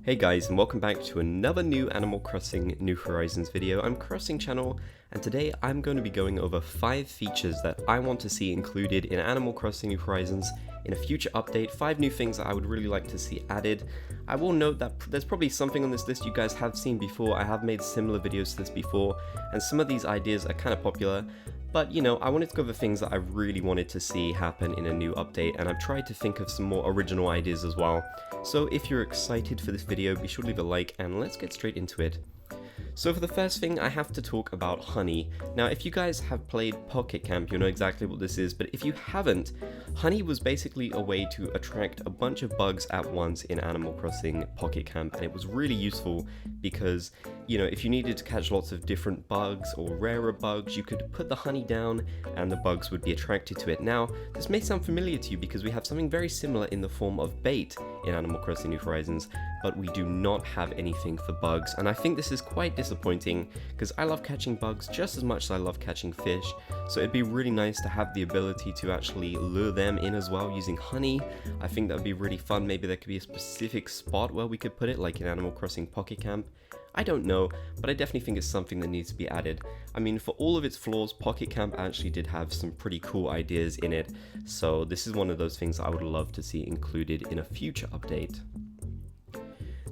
Hey guys, and welcome back to another new Animal Crossing New Horizons video. I'm CrossingCharly, and today I'm going to be going over 5 features that I want to see included in Animal Crossing New Horizons in a future update, 5 new things that I would really like to see added. I will note that there's probably something on this list you guys have seen before. I have made similar videos to this before, and some of these ideas are kind of popular. But you know, I wanted to go over things that I really wanted to see happen in a new update, and I've tried to think of some more original ideas as well. So if you're excited for this video, be sure to leave a like and let's get straight into it. So for the first thing, I have to talk about honey. Now, if you guys have played Pocket Camp, you'll know exactly what this is, but if you haven't, honey was basically a way to attract a bunch of bugs at once in Animal Crossing Pocket Camp, and it was really useful because, you know, if you needed to catch lots of different bugs or rarer bugs, you could put the honey down and the bugs would be attracted to it. Now, this may sound familiar to you because we have something very similar in the form of bait in Animal Crossing New Horizons, but we do not have anything for bugs, and I think this is quite disappointing because I love catching bugs just as much as I love catching fish, so it'd be really nice to have the ability to actually lure them in as well using honey. I think that would be really fun. Maybe there could be a specific spot where we could put it, like in Animal Crossing Pocket Camp. I don't know, but I definitely think it's something that needs to be added. I mean, for all of its flaws, Pocket Camp actually did have some pretty cool ideas in it, so this is one of those things I would love to see included in a future update.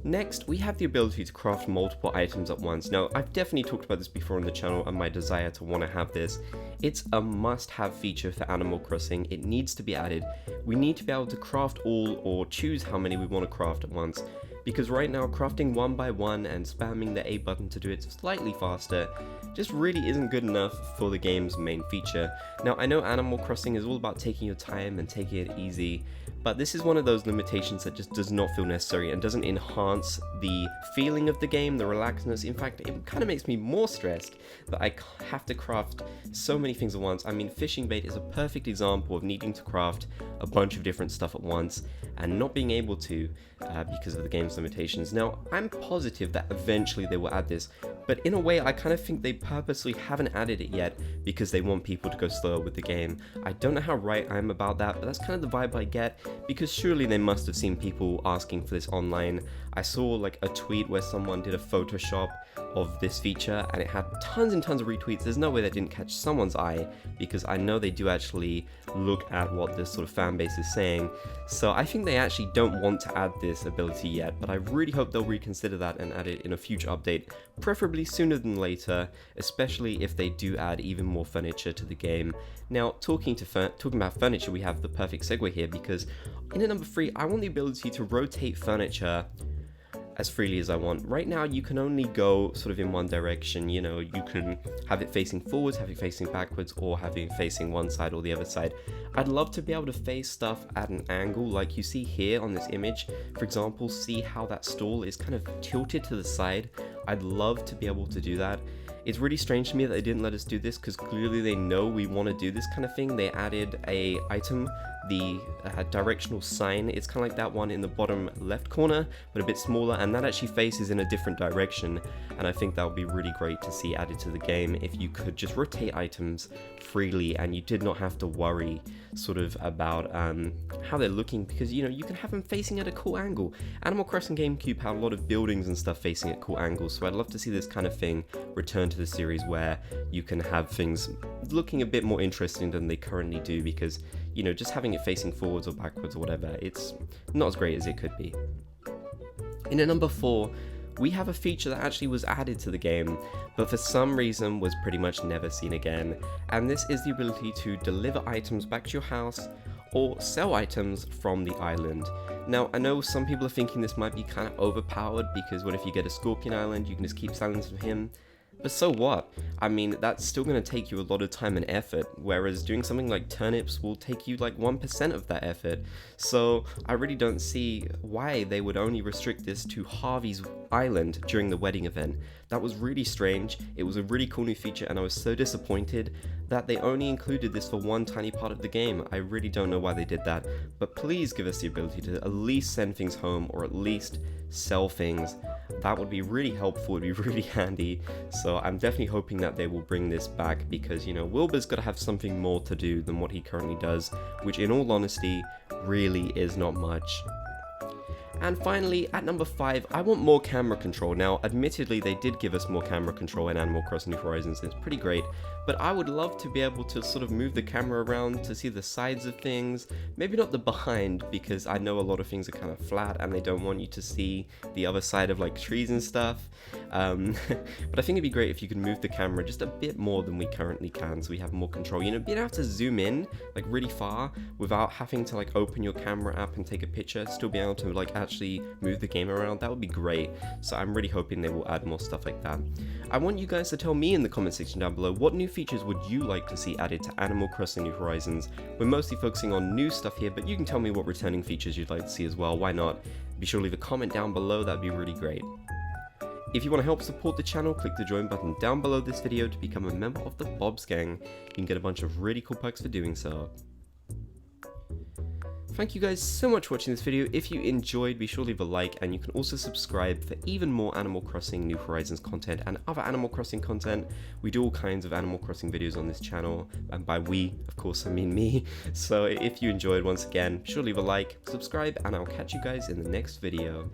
Next, we have the ability to craft multiple items at once. Now, I've definitely talked about this before on the channel and my desire to want to have this. It's a must-have feature for Animal Crossing. It needs to be added. We need to be able to craft all or choose how many we want to craft at once. Because right now, crafting one by one and spamming the A button to do it slightly faster just really isn't good enough for the game's main feature. Now, I know Animal Crossing is all about taking your time and taking it easy, but this is one of those limitations that just does not feel necessary and doesn't enhance the feeling of the game, the relaxedness. In fact, it kind of makes me more stressed that I have to craft so many things at once. I mean, fishing bait is a perfect example of needing to craft a bunch of different stuff at once and not being able to because of the game's limitations. Now, I'm positive that eventually they will add this, but in a way I kind of think they purposely haven't added it yet because they want people to go slower with the game. I don't know how right I am about that, but that's kind of the vibe I get, because surely they must have seen people asking for this online. I saw like a tweet where someone did a Photoshop of this feature and it had tons and tons of retweets. There's no way that didn't catch someone's eye, because I know they do actually look at what this sort of fan base is saying. So I think they actually don't want to add this ability yet, but I really hope they'll reconsider that and add it in a future update, preferably sooner than later, especially if they do add even more furniture to the game. Now, talking about furniture, we have the perfect segue here, because in at number 3, I want the ability to rotate furniture as freely as I want. Right now, you can only go sort of in one direction. You know, you can have it facing forwards, have it facing backwards, or have it facing one side or the other side. I'd love to be able to face stuff at an angle like you see here on this image. For example, see how that stool is kind of tilted to the side. I'd love to be able to do that. It's really strange to me that they didn't let us do this, because clearly they know we want to do this kind of thing. They added a item, the Directional Sign. It's kind of like that one in the bottom left corner, but a bit smaller, and that actually faces in a different direction, and I think that would be really great to see added to the game if you could just rotate items freely and you did not have to worry sort of about how they're looking, because you know, you can have them facing at a cool angle. Animal Crossing GameCube had a lot of buildings and stuff facing at cool angles, so I'd love to see this kind of thing return to the series where you can have things looking a bit more interesting than they currently do, because you know, just having it facing forwards or backwards or whatever, it's not as great as it could be. In at number 4, we have a feature that actually was added to the game, but for some reason was pretty much never seen again, and this is the ability to deliver items back to your house or sell items from the island. Now, I know some people are thinking this might be kind of overpowered, because what if you get a Scorpion Island, you can just keep selling from him. But so what? I mean, that's still going to take you a lot of time and effort, whereas doing something like turnips will take you like 1% of that effort. So I really don't see why they would only restrict this to Harvey's Island during the wedding event. That was really strange. It was a really cool new feature, and I was so disappointed that they only included this for one tiny part of the game. I really don't know why they did that, but please give us the ability to at least send things home or at least sell things. That would be really helpful, it'd be really handy. So I'm definitely hoping that they will bring this back, because you know, Wilbur's got to have something more to do than what he currently does, which in all honesty really is not much. And finally, at number 5, I want more camera control. Now, admittedly, they did give us more camera control in Animal Crossing New Horizons, and it's pretty great, but I would love to be able to sort of move the camera around to see the sides of things, maybe not the behind, because I know a lot of things are kind of flat and they don't want you to see the other side of like trees and stuff, but I think it'd be great if you could move the camera just a bit more than we currently can, so we have more control, you know, being able to zoom in like really far without having to like open your camera app and take a picture, still be able to like actually move the game around. That would be great. So I'm really hoping they will add more stuff like that. I want you guys to tell me in the comment section down below, what new features would you like to see added to Animal Crossing New Horizons? We're mostly focusing on new stuff here, but you can tell me what returning features you'd like to see as well. Why not? Be sure to leave a comment down below. That'd be really great. If you want to help support the channel, click the join button down below this video to become a member of the Bob's Gang. You can get a bunch of really cool perks for doing so. Thank you guys so much for watching this video. If you enjoyed, be sure to leave a like, and you can also subscribe for even more Animal Crossing New Horizons content and other Animal Crossing content. We do all kinds of Animal Crossing videos on this channel, and by we, of course, I mean me. So if you enjoyed, once again, be sure to leave a like, subscribe, and I'll catch you guys in the next video.